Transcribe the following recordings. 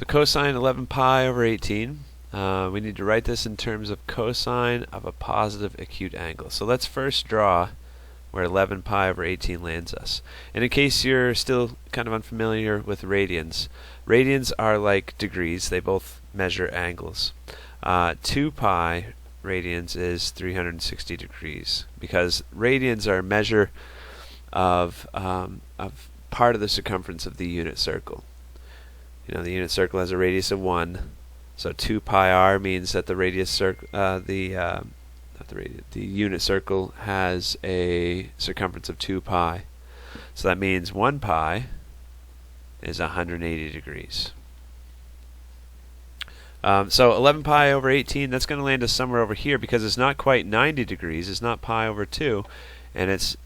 So cosine 11 pi over 18. We need to write this in terms of cosine of a positive acute angle. So let's first draw where 11 pi over 18 lands us. And in case you're still kind of unfamiliar with radians, radians are like degrees. They both measure angles. 2 pi radians is 360 degrees because radians are a measure of part of the circumference of the unit circle. You know, the unit circle has a radius of 1, so 2 pi r means that the radius the unit circle has a circumference of 2 pi. So that means 1 pi is 180 degrees. So 11 pi over 18, that's going to land us somewhere over here because it's not quite 90 degrees. It's not pi over 2, and it's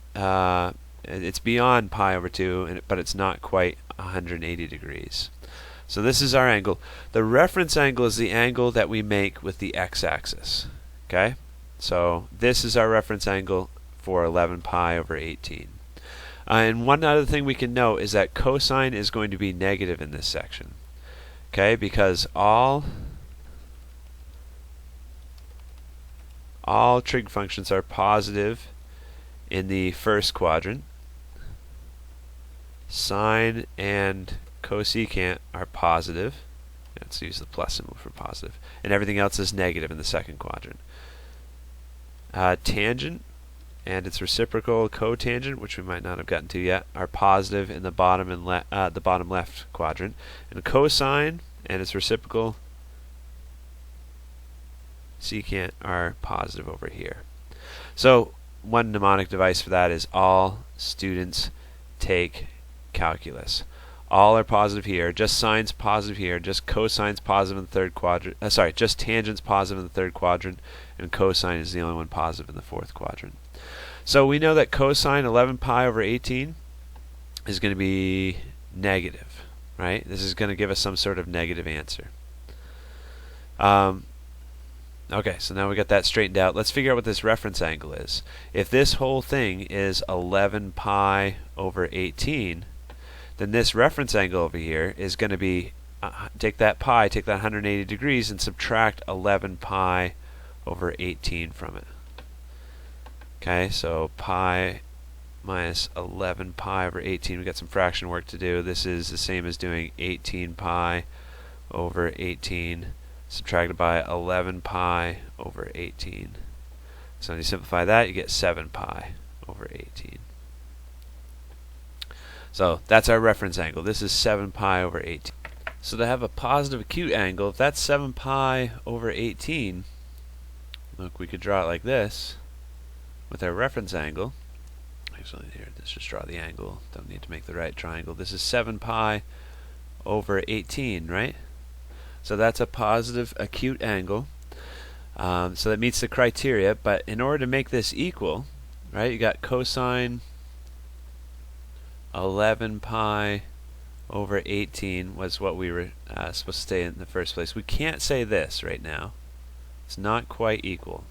beyond pi over 2, but it's not quite 180 degrees. So this is our angle. The reference angle is the angle that we make with the x-axis. Okay? So this is our reference angle for 11 pi over 18. And one other thing we can note is that cosine is going to be negative in this section. Okay? Because all trig functions are positive in the first quadrant. Sine and cosecant are positive. Let's use the plus symbol for positive. And everything else is negative in the second quadrant. Tangent and its reciprocal cotangent, which we might not have gotten to yet, are positive in the bottom and the bottom left quadrant. And cosine and its reciprocal secant are positive over here. So one mnemonic device for that is all students take calculus. All are positive here, just sine's positive here, just cosine's positive in the third quadrant. Just tangent's positive in the third quadrant, and cosine is the only one positive in the fourth quadrant. So we know that cosine 11 pi over 18 is going to be negative, right? This is going to give us some sort of negative answer. Okay, so now we got that straightened out. Let's figure out what this reference angle is. If this whole thing is 11 pi over 18, then this reference angle over here is going to be, take that 180 degrees and subtract 11 pi over 18 from it. Okay, so pi minus 11 pi over 18, we've got some fraction work to do. This is the same as doing 18 pi over 18 subtracted by 11 pi over 18. So when you simplify that, you get 7 pi over 18. So that's our reference angle. This is 7 pi over 18. So to have a positive acute angle, if that's 7 pi over 18, look, we could draw it like this with our reference angle. Actually, here, let's just draw the angle. Don't need to make the right triangle. This is 7 pi over 18, right? So that's a positive acute angle. So that meets the criteria, but in order to make this equal, right, you got cosine 11 pi over 18 was what we were supposed to say in the first place. We can't say this right now. It's not quite equal.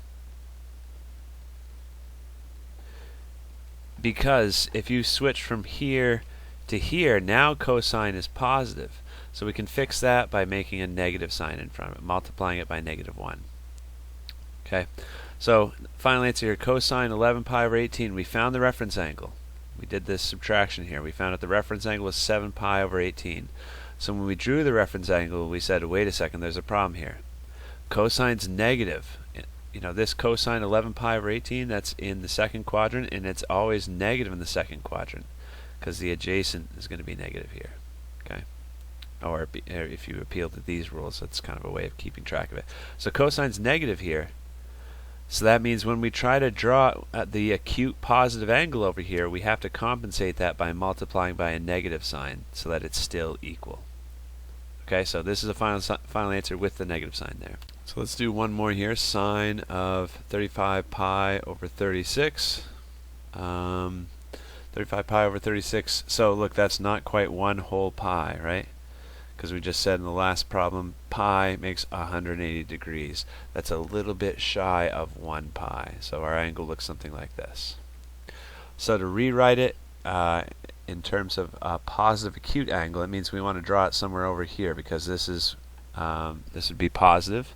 Because if you switch from here to here, now cosine is positive. So we can fix that by making a negative sign in front of it, multiplying it by -1. Okay, so final answer here, cosine 11 pi over 18, we found the reference angle. We did this subtraction here. We found that the reference angle was 7 pi over 18. So when we drew the reference angle, we said, wait a second, there's a problem here. Cosine's negative. You know, this cosine 11 pi over 18, that's in the second quadrant, and it's always negative in the second quadrant because the adjacent is going to be negative here. Okay, or if you appeal to these rules, that's kind of a way of keeping track of it. So cosine's negative here. So that means when we try to draw the acute positive angle over here, we have to compensate that by multiplying by a negative sign so that it's still equal. Okay, so this is a final answer with the negative sign there. So let's do one more here. Sine of 35 pi over 36. 35 pi over 36. So look, that's not quite 1 whole pi, right? Because we just said in the last problem, pi makes 180 degrees. That's a little bit shy of 1 pi. So our angle looks something like this. So to rewrite it in terms of a positive acute angle, it means we want to draw it somewhere over here because this is this would be positive.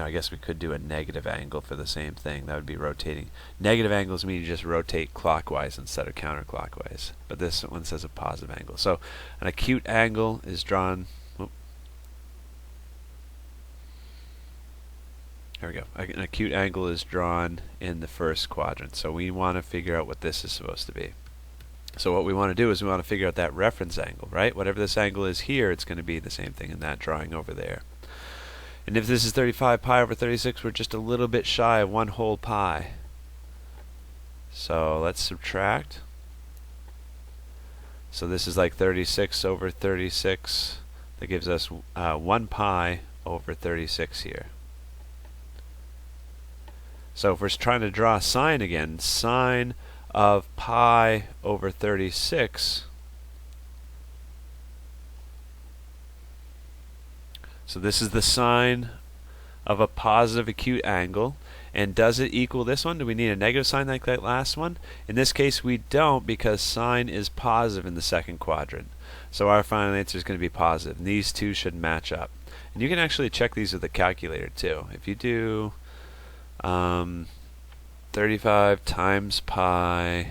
I guess we could do a negative angle for the same thing. That would be rotating. Negative angles mean you just rotate clockwise instead of counterclockwise. But this one says a positive angle. So an acute angle is drawn. There we go. An acute angle is drawn in the first quadrant. So we want to figure out what this is supposed to be. So what we want to do is we want to figure out that reference angle, right? Whatever this angle is here, it's going to be the same thing in that drawing over there. And if this is 35 pi over 36, we're just a little bit shy of 1 whole pi. So let's subtract. So this is like 36 over 36. That gives us 1 pi over 36 here. So if we're trying to draw sine again, sine of pi over 36. So this is the sine of a positive acute angle. And does it equal this one? Do we need a negative sign like that last one? In this case we don't, because sine is positive in the second quadrant. So our final answer is going to be positive. And these two should match up. And you can actually check these with the calculator too. If you do 35 times pi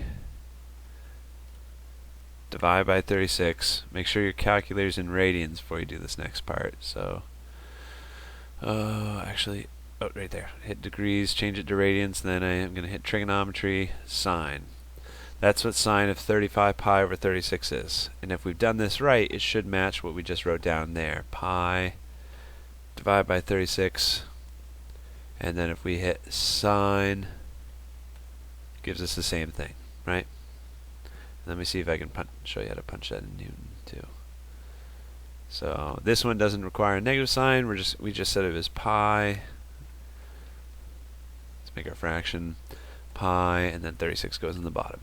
divide by 36. Make sure your calculator's in radians before you do this next part. So, right there. Hit degrees, change it to radians, then I am going to hit trigonometry, sine. That's what sine of 35 pi over 36 is. And if we've done this right, it should match what we just wrote down there. Pi divide by 36. And then if we hit sine, it gives us the same thing, right? Let me see if I can show you how to punch that in Newton too. So this one doesn't require a negative sign. We just said it was pi. Let's make our fraction pi, and then 36 goes in the bottom.